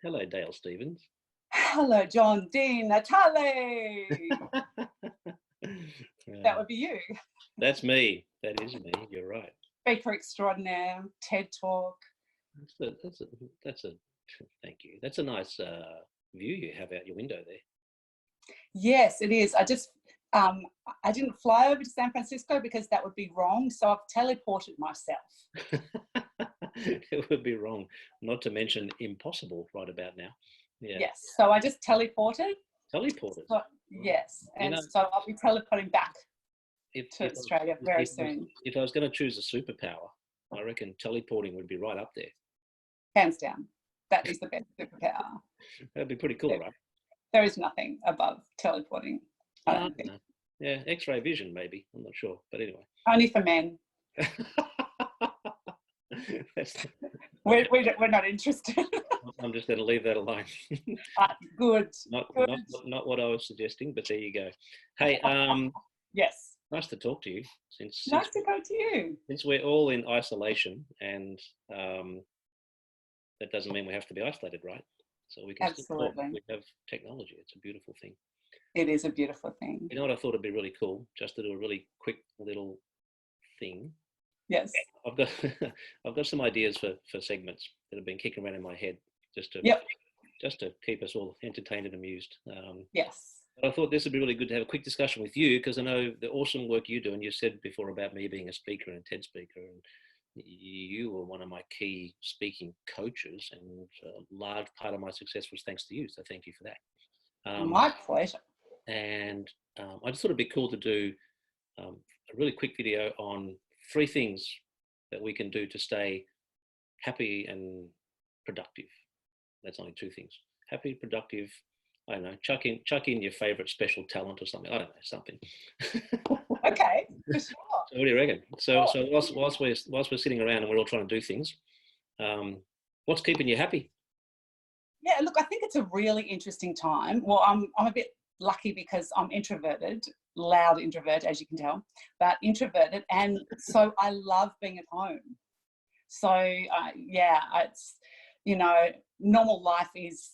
Hello, Dale Stevens. Hello, John Dean Natale. That would be you. That's me. That is me. You're right. Speaker extraordinaire, TED Talk. That's a thank you. That's a nice view you have out your window there. Yes, it is. I didn't fly over to San Francisco because that would be wrong. So I've teleported myself. It would be wrong, not to mention impossible right about now. Yeah. Yes. So I just teleported. Teleported. So, yes. And so I'll be teleporting back to Australia very soon. If I was going to choose a superpower, I reckon teleporting would be right up there. Hands down. That is the best superpower. That'd be pretty cool, right? There is nothing above teleporting, I don't think. No. Yeah, X-ray vision maybe. I'm not sure, but anyway. Only for men. We're not interested. I'm just going to leave that alone. Good. Not what I was suggesting, but there you go. Hey, yes. Nice to talk to you. Nice to talk to you. Since we're all in isolation, and that doesn't mean we have to be isolated, right? So we can still talk. We have technology. It's a beautiful thing. It is a beautiful thing. You know what I thought would be really cool? Just to do a really quick little thing. Yes. I've got some ideas for segments that have been kicking around in my head just to keep us all entertained and amused. Yes. But I thought this would be really good to have a quick discussion with you, because I know the awesome work you do, and you said before about me being a speaker and a TED speaker, and you were one of my key speaking coaches, and a large part of my success was thanks to you. So thank you for that. My pleasure. And I just thought it'd be cool to do a really quick video on 3 things that we can do to stay happy and productive. That's only 2 things. Happy, productive. I don't know. Chuck in your favorite special talent or something. I don't know, something. Okay, for sure. So what do you reckon? So whilst we're sitting around and we're all trying to do things, what's keeping you happy? Yeah, look, I think it's a really interesting time. Well, I'm a bit lucky because I'm introverted, loud introvert, as you can tell, but introverted, and so I love being at home. So it's, normal life is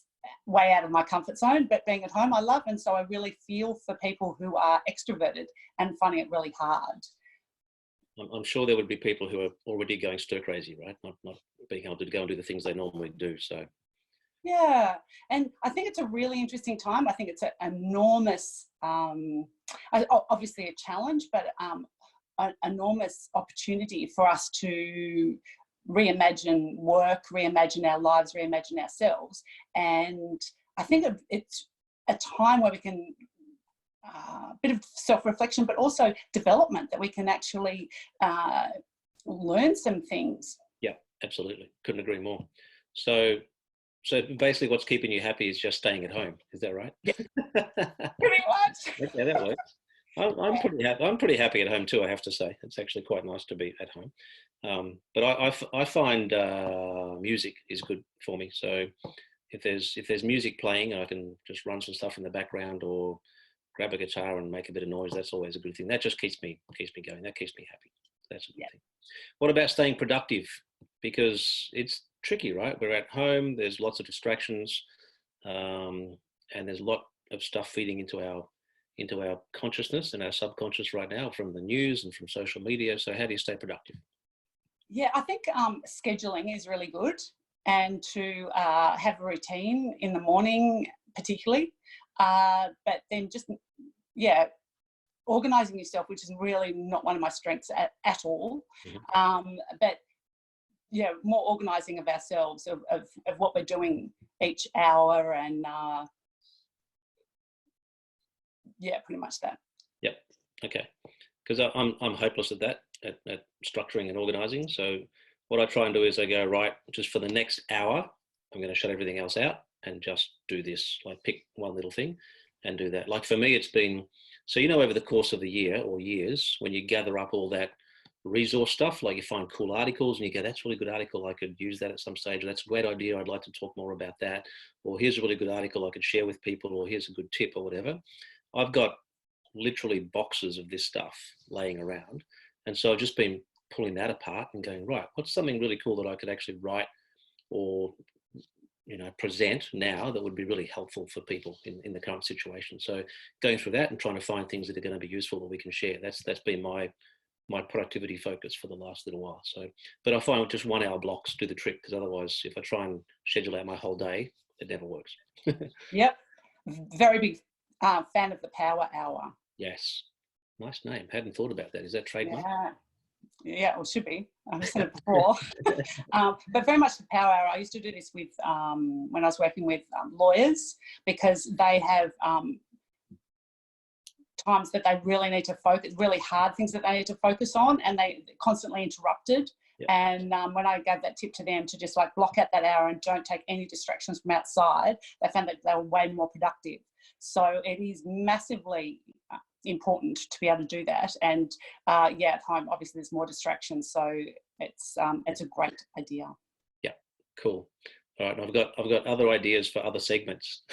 way out of my comfort zone, but being at home I love, and so I really feel for people who are extroverted and finding it really hard. I'm sure there would be people who are already going stir crazy, right? Not being able to go and do the things they normally do. So yeah, and I think it's a really interesting time. I think it's an enormous, obviously a challenge, but an enormous opportunity for us to reimagine work, reimagine our lives, reimagine ourselves. And I think it's a time where we can, a bit of self-reflection, but also development, that we can actually learn some things. Yeah, absolutely. Couldn't agree more. So basically what's keeping you happy is just staying at home. Is that right? Yeah. Pretty much. Okay, that works. I'm pretty happy at home too, I have to say. It's actually quite nice to be at home. But I find music is good for me. So if there's music playing, I can just run some stuff in the background or grab a guitar and make a bit of noise. That's always a good thing. That just keeps me going. That keeps me happy. That's a good thing. What about staying productive? Because it's tricky, right? We're at home. There's lots of distractions, and there's a lot of stuff feeding into our consciousness and our subconscious right now from the news and from social media. So how do you stay productive? Yeah, I think scheduling is really good, and to have a routine in the morning particularly, but then just, organising yourself, which is really not one of my strengths at all. Mm-hmm. But more organising of ourselves, of what we're doing each hour, and pretty much that. Yep. Okay. Because I'm hopeless at that, at structuring and organising. So what I try and do is I go, right, just for the next hour, I'm going to shut everything else out and just do this. Like pick one little thing and do that. Like for me, it's been, so over the course of the year or years, when you gather up all that resource stuff, like you find cool articles and you go, that's a really good article, I could use that at some stage, that's a great idea, I'd like to talk more about that, or here's a really good article I could share with people, or here's a good tip or whatever. I've got literally boxes of this stuff laying around, and so I've just been pulling that apart and going, right, what's something really cool that I could actually write or present now that would be really helpful for people in the current situation. So going through that and trying to find things that are going to be useful that we can share. That's been my productivity focus for the last little while. So, but I find just 1 hour blocks do the trick, because otherwise, if I try and schedule out my whole day, it never works. Yep. Very big fan of the power hour. Yes. Nice name. Hadn't thought about that. Is that trademark? Yeah, well, it should be. I've said it before. But very much the power hour. I used to do this with when I was working with lawyers, because they have times that they really need to focus, really hard things that they need to focus on, and they constantly interrupted. Yep. And when I gave that tip to them to just like block out that hour and don't take any distractions from outside, they found that they were way more productive. So it is massively important to be able to do that. And at home, obviously there's more distractions. So it's a great idea. Yeah, cool. All right, I've got other ideas for other segments.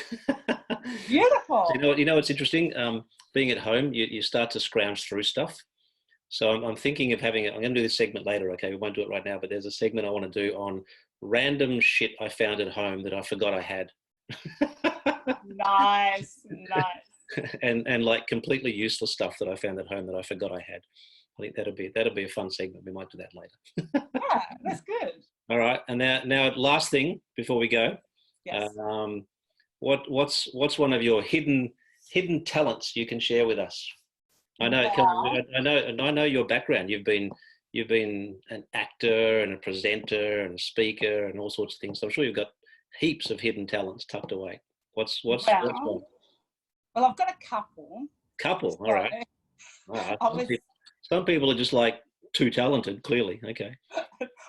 Beautiful. So you know what's interesting? Being at home, you start to scrounge through stuff. So I'm thinking of having I'm going to do this segment later. Okay, we won't do it right now, but there's a segment I want to do on random shit I found at home that I forgot I had. Nice. and like completely useless stuff that I found at home that I forgot I had. I think that'll be a fun segment. We might do that later. Yeah, that's good. All right, and now last thing before we go. Yes. What's one of your hidden talents you can share with us? I know, Wow. I know your background. You've been an actor and a presenter and a speaker and all sorts of things. So I'm sure you've got heaps of hidden talents tucked away. What's one? Well, I've got a couple. Couple, all right. Some people are just like too talented, clearly. Okay.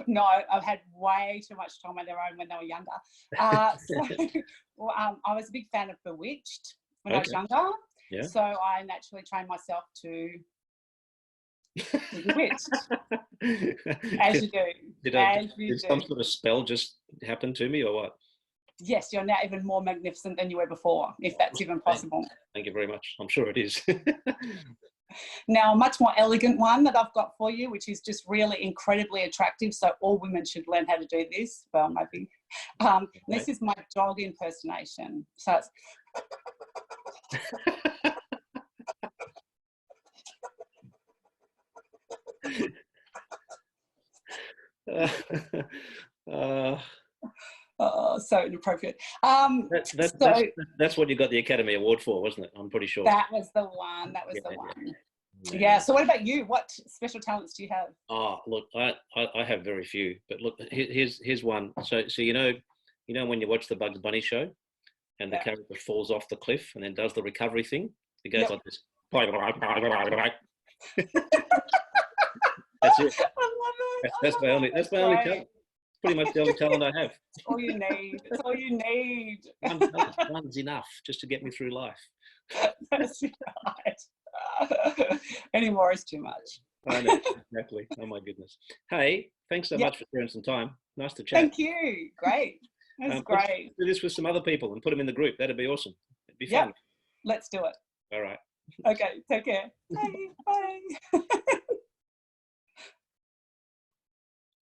No, I've had way too much time on their own when they were younger. I was a big fan of Bewitched when I was younger. Yeah. So I naturally trained myself to be bewitched. As you do. Did some sort of spell just happen to me or what? Yes, you're now even more magnificent than you were before, if that's even possible. Thank you very much. I'm sure it is. Now, a much more elegant one that I've got for you, which is just really incredibly attractive. So all women should learn how to do this. Well, maybe. This is my dog impersonation. So it's... So inappropriate. That's what you got the Academy Award for, wasn't it? I'm pretty sure. That was the one. Yeah. So what about you? What special talents do you have? Oh, look, I have very few, but look, here's one. So you know when you watch the Bugs Bunny show and the character falls off the cliff and then does the recovery thing, it goes like this. That's it. I love it. That's my only talent. Pretty much the only talent I have. That's all you need. That's all you need. One's enough just to get me through life. That's right. Any more is too much. I know, exactly. Oh my goodness. Hey, thanks so much for sharing some time. Nice to chat. Thank you. Great. That's great. Let's do this with some other people and put them in the group. That'd be awesome. It'd be fun. Let's do it. All right. Okay. Take care. Bye. Bye.